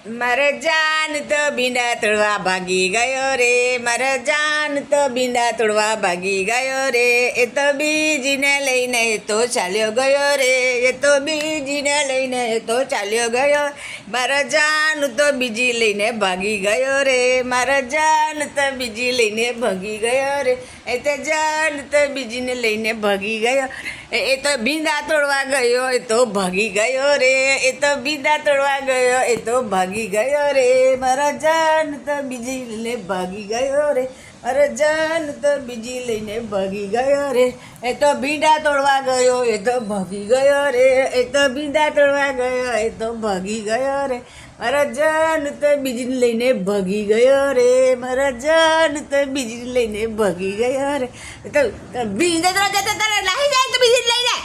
મારે જાન તો બીંડા તોડવા ભાગી ગયો રે, મારા જાન તો બીંડા તોડવા ભાગી ગયો રે. એ તો બીજીને લઈને એ તો ચાલ્યો ગયો રે, એ તો બીજીને લઈને એ તો ચાલ્યો ગયો. મારા જાન તો બીજી લઈને ભાગી ગયો રે, મારા જાન તો બીજી લઈને ભાગી ગયો રે. એ તો જાન તો બીજીને લઈને ભાગી ગયો. એ તો બીંડા તોડવા ગયો, એ તો ભાગી ગયો રે, એ તો બીંડા તોડવા ગયો, એ તો ભાગી ગયો રે. મારા જાન તો બીજી લઈને ભાગી ગયો રે, મારા જાન તો બીજી લઈને ભાગી ગયો રે. એ તો બીંડા તોડવા ગયો, એ તો ભાગી ગયો રે, એ તો બીંડા તોડવા ગયો, એ તો ભાગી ગયો રે. મારા જાન તો બીજી લઈને ભાગી ગયો રે, મારા જાન તો બીજી લઈને ભાગી ગયો રે. તો બીંડા તોડવા જતા તારે લાહી જાય તો બીજી લઈને